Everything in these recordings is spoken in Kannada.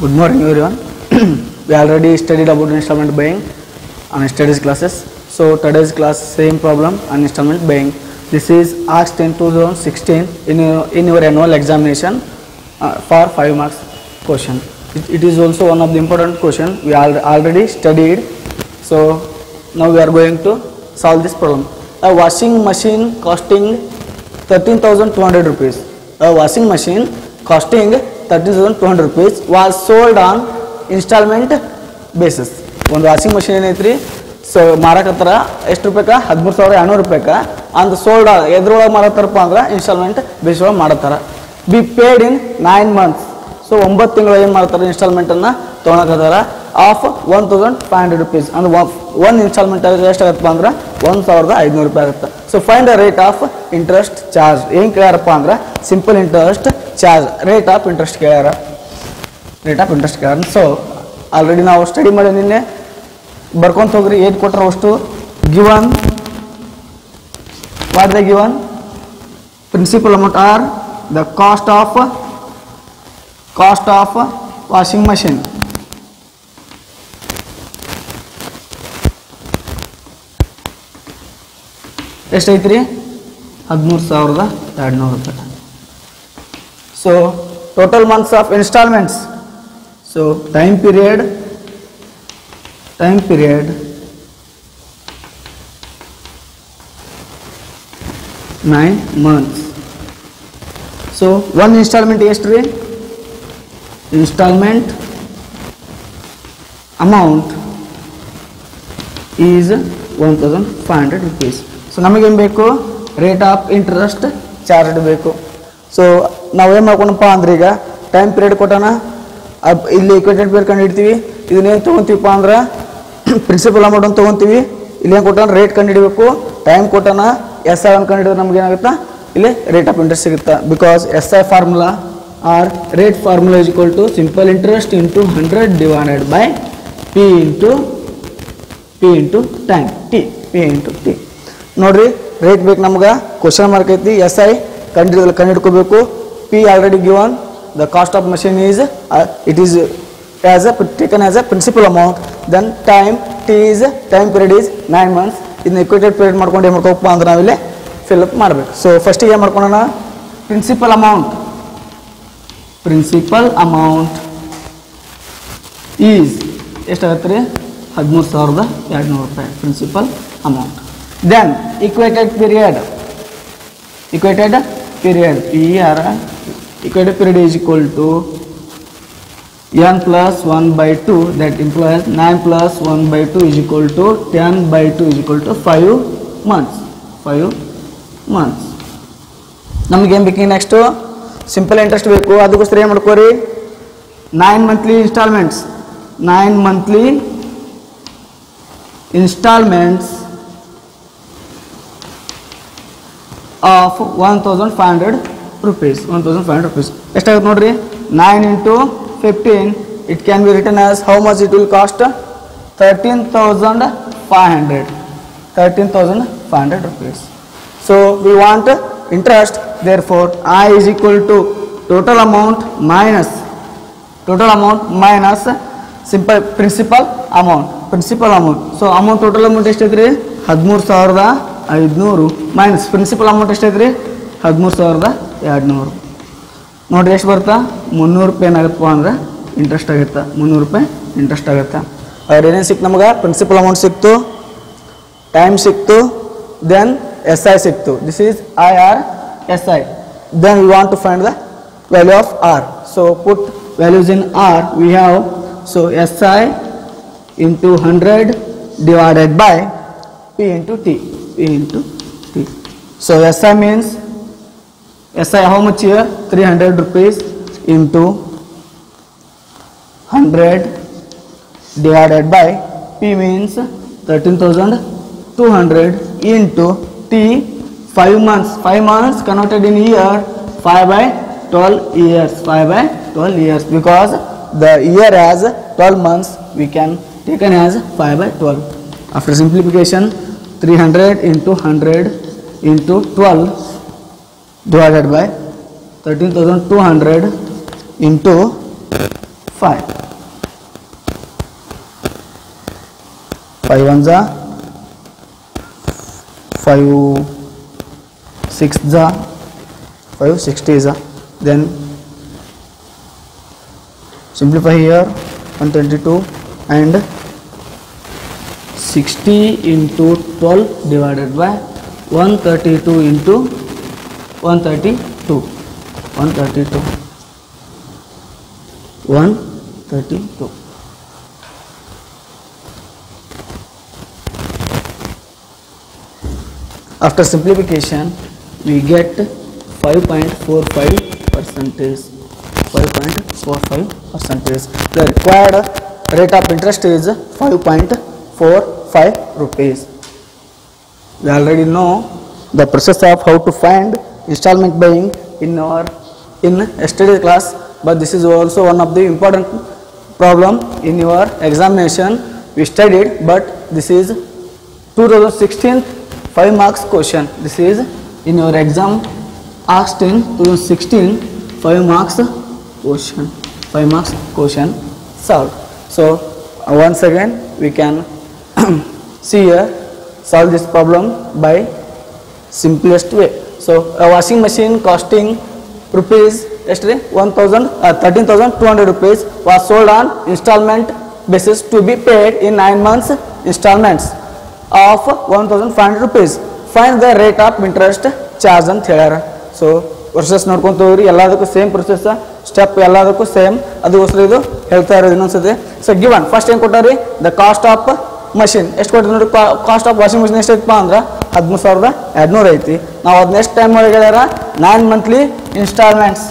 Good morning everyone. We already studied about installment buying on yesterday's classes. So today's class same problem on installment buying. This is asked in 2016 in your annual examination for 5 marks question. It is also one of the important question we already studied. So now we are going to solve this problem. A washing machine costing 13,200 rupees. A washing machine costing 13,200 rupees was sold on installment basis. ಒಂದು ವಾಷಿಂಗ್ ಮಷೀನ್ ಏನೈತ್ರಿ ಸೊ ಮಾರಕತ್ತರ ಎಷ್ಟು ರೂಪಾಯಿಕ 13,200 ರೂಪಾಯಿಕ ಅಂದ್ ಸೋಲ್ಡ್ ಎದ್ರೊಳಗೆ ಮಾರತ್ತಾರಪ್ಪ ಅಂದ್ರೆ ಇನ್ಸ್ಟಾಲ್ಮೆಂಟ್ ಬೇಸ್ ಒಳಗೆ ಮಾಡತ್ತಾರ. Be paid in 9 months. So 9 ತಿಂಗಳು ಏನು ಮಾಡ್ತಾರೆ ಇನ್ಸ್ಟಾಲ್ಮೆಂಟನ್ನು ತೊಗೊಳಕತ್ತಾರ ಆಫ್ 1,500 rupees. ಅಂದ್ರೆ ಒಂದು ಇನ್ಸ್ಟಾಲ್ಮೆಂಟ್ ಎಷ್ಟಾಗತ್ತಪ್ಪ ಅಂದ್ರೆ 1,500 ರೂಪಾಯಿ ಆಗುತ್ತೆ. So find the rate of interest charge. ಏನು ಕೇಳ್ಯಾರಪ್ಪ ಅಂದ್ರೆ simple interest charge rate of interest ಕೇಳ್ಯಾರ. ಸೊ ಆಲ್ರೆಡಿ ನಾವು ಸ್ಟಡಿ ಮಾಡಿ ನಿನ್ನೆ ಬರ್ಕೊಂತ ಹೋಗ್ರಿ. ಏನು ಕೊಟ್ಟರು ಅಷ್ಟು given what the given principal amount are the cost of washing machine. ಎಷ್ಟೈತ್ರಿ 13,200 ರೂಪಾಯಿ. So total months of instalments. So time period 9 months. So ಒಂದು ಇನ್ಸ್ಟಾಲ್ಮೆಂಟ್ ಎಷ್ಟು ರೀ? Instalment amount is 1,500 rupees. So ನಮಗೇನು ಬೇಕು? ರೇಟ್ ಆಫ್ ಇಂಟ್ರೆಸ್ಟ್ ಚಾರ್ಜ್ ಬೇಕು. ಸೊ ನಾವೇನು ಮಾಡ್ಕೊಂಡಪ್ಪ ಅಂದ್ರೆ ಈಗ ಟೈಮ್ ಪೀರಿಯಡ್ ಕೊಟ್ಟೋಣ, ಇಲ್ಲಿ ಇಕ್ವೇಟೆಡ್ ಪೀರಿಯಡ್ ಕಂಡು ಹಿಡ್ತೀವಿ. ಇದನ್ನೇನು ತೊಗೊತೀವಪ್ಪ ಅಂದ್ರೆ ಪ್ರಿನ್ಸಿಪಲ್ ಅಮೌಂಟ್ ಅಂತ ತೊಗೊತೀವಿ. ಇಲ್ಲೇನು ಕೊಟ್ಟೋಣ ರೇಟ್ ಕಂಡು ಹಿಡಬೇಕು. ಟೈಮ್ ಕೊಟ್ಟೋಣ SI ಒಂದು ಕಂಡು ಹಿಡಿದ್ರೆ ನಮ್ಗೆ ಏನಾಗುತ್ತಾ ಇಲ್ಲಿ ರೇಟ್ ಆಫ್ ಇಂಟ್ರೆಸ್ಟ್ ಸಿಗುತ್ತಾ. Because SI formula R rate formula is equal to simple interest into 100 divided by P into time P into T. ನೋಡ್ರಿ ರೇಟ್ ಬೇಕು ನಮ್ಗೆ, ಕ್ವಶನ್ ಮಾರ್ಕ್ ಐತಿ. SI ಕಂಡುಹಿಡ್ಕೋಬೇಕು. P already given. The cost of machine is it is taken as a principal amount. Then time period is 9 months. ಇದನ್ನ ಇಕ್ವೇಟೆಡ್ ಪೀರಿಯಡ್ ಮಾಡ್ಕೊಂಡು ಏನು ಮಾಡ್ಕೋಪ್ಪ ಅಂದ್ರೆ ನಾವಿಲ್ಲಿ ಫಿಲ್ಅಪ್ ಮಾಡಬೇಕು. ಸೊ ಫಸ್ಟಿಗೆ ಏನು ಮಾಡ್ಕೊಳ್ಳೋಣ? ಪ್ರಿನ್ಸಿಪಲ್ ಅಮೌಂಟ್ ಈಸ್ ಎಷ್ಟಾಗತ್ತೆ ರೀ? 13,200 ರೂಪಾಯಿ principal amount. Then equated period equated period is equal to n plus 1 by 2, that implies 9 plus 1 by 2 is equal to 10 by 2 is equal to 5 months. ನಮ್ಗೆ ಏನು ಬೇಕು? ನೆಕ್ಸ್ಟು ಸಿಂಪಲ್ ಇಂಟ್ರೆಸ್ಟ್ ಬೇಕು. ಅದಕ್ಕೋಸ್ಕರ ಏನು ಮಾಡ್ಕೋರಿ? 9 monthly installments of 1,500 rupees. ಎಷ್ಟಾಗುತ್ತೆ ನೋಡ್ರಿ? 9 into 15, it can be written as how much it will cost? 13,500 rupees. So we want interest, therefore I is equal to total amount minus simple principal amount. So amount total amount ಎಷ್ಟೈತ್ರಿ? 13,500 minus principal amount ಎಷ್ಟೈತ್ರಿ? 13,200. ನೋಡ್ರಿ ಎಷ್ಟು ಬರ್ತಾ? 300 ರೂಪಾಯಿ ಏನಾಗತ್ತಪ್ಪ ಅಂದ್ರೆ ಇಂಟ್ರೆಸ್ಟ್ ಆಗುತ್ತೆ. 300 ರೂಪಾಯಿ ಇಂಟ್ರೆಸ್ಟ್ ಆಗುತ್ತೆ. ಅವ್ರು ಏನೇನು ಸಿಕ್ತು ನಮ್ಗೆ? ಪ್ರಿನ್ಸಿಪಲ್ ಅಮೌಂಟ್ ಸಿಕ್ತು, ಟೈಮ್ ಸಿಕ್ತು, ದೆನ್ SI ಸಿಕ್ತು. This is IRSI. Then we want to find the value of R. So put values in R. We have so SI into 100 divided by P into T. So SI means SI how much here? 300 rupees into 100 divided by P means 13,200 into T 5 months. 5 months converted in year 5 by 12 years because the year has 12 months we can taken as 5 by 12. After simplification 300 into 100 into 12 divided by 13,200 into 5. 5 1 जा 5 6 जा 5 60 जा. Then simplify here 122 and 60 into 12 divided by 132 into 132. 132. After simplification, we get 5.45 percentage. 5.45%. The required rate of interest is 5.45 rupees. We already know the process of how to find installment buying in yesterday's class, but this is also one of the important problem in your examination. We studied, but this is 2016 5 marks question. This is in your exam asked in 2016 5 marks question. 5 marks question solved. So once again we can see here, solve this problem by simplest way. So a washing machine costing rupees yesterday 13,200 rupees was sold on installment basis to be paid in 9 months installments of 1,500 rupees. Find the rate of interest charge ಅಂತ ಹೇಳ್ಯಾರ. ಸೊ ಪ್ರೊಸೆಸ್ ನೋಡ್ಕೊಂತ ಹೋಗ್ರಿ, ಎಲ್ಲದಕ್ಕೂ ಸೇಮ್ ಪ್ರೊಸೆಸ್, ಸ್ಟೆಪ್ ಎಲ್ಲದಕ್ಕೂ ಸೇಮ್, ಅದಕ್ಕೋಸ್ಕರ ಇದು ಹೇಳ್ತಾ ಇರೋದು ಇನ್ನೊಂದ್ಸತಿ. ಸೊ ಗಿವನ್ ಫಸ್ಟ್ ಏನು ಕೊಟ್ಟಾರಿ, ದ ಕಾಸ್ಟ್ ಆಫ್ ಮಷಿನ್ ಎಷ್ಟು ಕೊಟ್ಟಿದ್ರು ನೋಡಿ. ಕಾಸ್ಟ್ ಆಫ್ ವಾಷಿಂಗ್ ಮಷಿನ್ ಎಷ್ಟೈತಪ್ಪ ಅಂದ್ರೆ 13,200 ಐತಿ. ನಾವು ಅದು ನೆಕ್ಸ್ಟ್ ಟೈಮ್ ಒಳಗೆ ಹೇಳ್ಯಾರ 9 ಮಂತ್ಲಿ ಇನ್ಸ್ಟಾಲ್ಮೆಂಟ್ಸ್.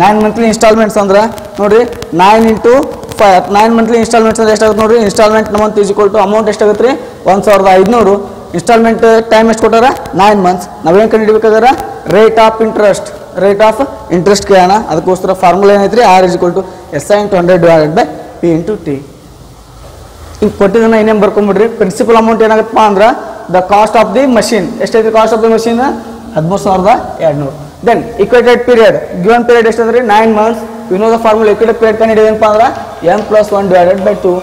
9 ಮಂತ್ಲಿ ಇನ್ಸ್ಟಾಲ್ಮೆಂಟ್ಸ್ ಅಂದ್ರೆ ನೋಡ್ರಿ 9 into 5 9 ಮಂತ್ಲಿ ಇನ್ಸ್ಟಾಲ್ಮೆಂಟ್ಸ್ ಅಂದ್ರೆ ಎಷ್ಟಾಗುತ್ತೆ ನೋಡ್ರಿ. Installment month is equal to amount ಎಷ್ಟಾಗುತ್ತೆ ರೀ 1,500. ಇನ್ಸ್ಟಾಲ್ಮೆಂಟ್ ಟೈಮ್ ಎಷ್ಟು ಕೊಟ್ಟಾರ 9 ಮಂತ್ಸ್. ನಾವೇನು ಕಂಡುಹಿಡಿಬೇಕಾದ್ರೆ ರೇಟ್ ಆಫ್ ಇಂಟ್ರೆಸ್ಟ್ ಕೇಳೋಣ. ಅದಕ್ಕೋಸ್ಕರ formula ಏನೈತ್ರಿ, R is equal to SI into 100 divided by P into T. ಹಿಂಗೆ ಕೊಟ್ಟಿದ್ದನ್ನ ಏನೇನು ಬರ್ಕೊಂಡ್ಬಿಡ್ರಿ. ಪ್ರಿನ್ಸಿಪಲ್ ಅಮೌಂಟ್ ಏನಾಗುತ್ತಪ್ಪ ಅಂದ್ರೆ the cost of the machine ಎಷ್ಟೈತಿ, cost of the machine 13,200. Then equated period, given period ಎಷ್ಟಾದ್ರಿ 9 months. We know the formula equated period ಕಂಡು ಹಿಡಿಯೋದಪ್ಪ ಅಂದ್ರೆ n+1 divided by 2.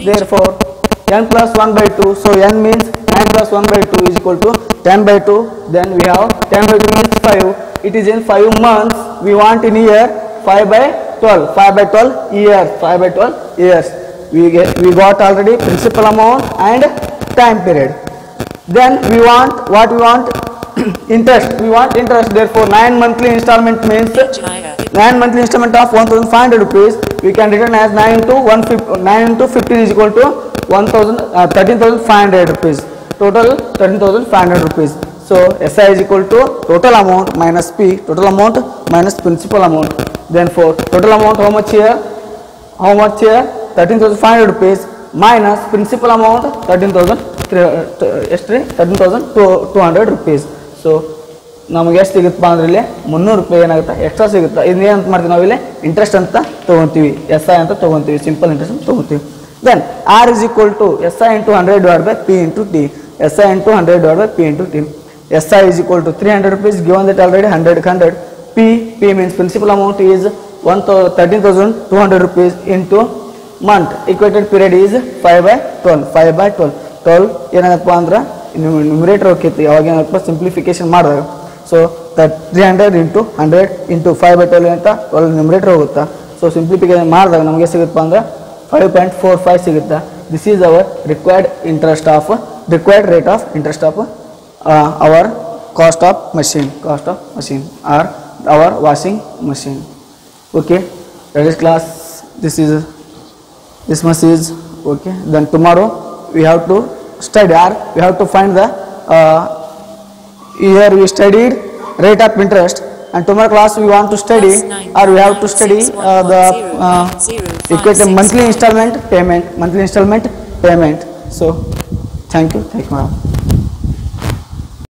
Therefore n plus 1 by 2. So n means 9 plus 1 by 2 is equal to 10 by 2. Then we have 10 by 2 means 5. It is in 5 months. We want in year 5 by 12. 5 by 12 years. 5 by 12 years. We got already principal amount and time period. Then we want what we want interest. We want interest. Therefore 9 monthly installment means 9 monthly installment of 1,500 rupees. We can written as 9 into 15 is equal to 13,500 rupees. Total 13,500 rupees. So SI is equal to total amount minus P, total amount minus principal amount. Then for total amount how much here? 13,500 rupees minus principal amount 13,200 rupees. So ನಮಗೆ ಎಷ್ಟು ಸಿಗುತ್ತಪ್ಪ ಅಂದ್ರೆ ಇಲ್ಲಿ 300 ರೂಪಾಯಿ ಏನಾಗುತ್ತೆ ಎಕ್ಸ್ಟ್ರಾ ಸಿಗುತ್ತೆ. ಇದನ್ನೇನಂತ ಮಾಡ್ತೀವಿ ನಾವಿಲ್ಲಿ ಇಂಟ್ರೆಸ್ಟ್ ಅಂತ ತೊಗೊತೀವಿ, SI ಅಂತ ತೊಗೊತೀವಿ, ಸಿಂಪಲ್ ಇಂಟ್ರೆಸ್ಟ್ ಅಂತ ತೊಗೊತೀವಿ. Then R is equal to SI into 100 divided by P into T. SI into 100 divided by P into T. SI is equal to 300 rupees, given that already 100. P means principal amount is 13,200 rupees into month. Equated period is 5 by 12. 5 by 12. 12 ಏನಾಗತ್ತಪ್ಪ ಅಂದ್ರೆ ನ್ಯೂಮರೇಟರ್ ಹೋಗ್ತೈತಿ, ಯಾವಾಗ ಏನಪ್ಪ ಸಿಂಪ್ಲಿಫಿಕೇಶನ್ ಮಾಡಿದಾಗ. ಸೊ 300 into 100 into 5 by 12 ಅಂತ 12 ನ್ಯೂಮರೇಟರ್ ಹೋಗುತ್ತಾ. ಸೊ ಸಿಂಪ್ಲಿಫಿಕೇಶನ್ ಮಾಡಿದಾಗ ನಮಗೆ ಸಿಗುತ್ತಪ್ಪ ಅಂದ್ರೆ 5.45 ಸಿಗುತ್ತೆ. This is our required rate of interest of our cost of machine or our washing machine. Okay, that is class. This much is okay. Then tomorrow we have to study, or we have to find the here we studied rate of interest, and tomorrow class we want to study, or we have to study the equate monthly installment payment. So thank you.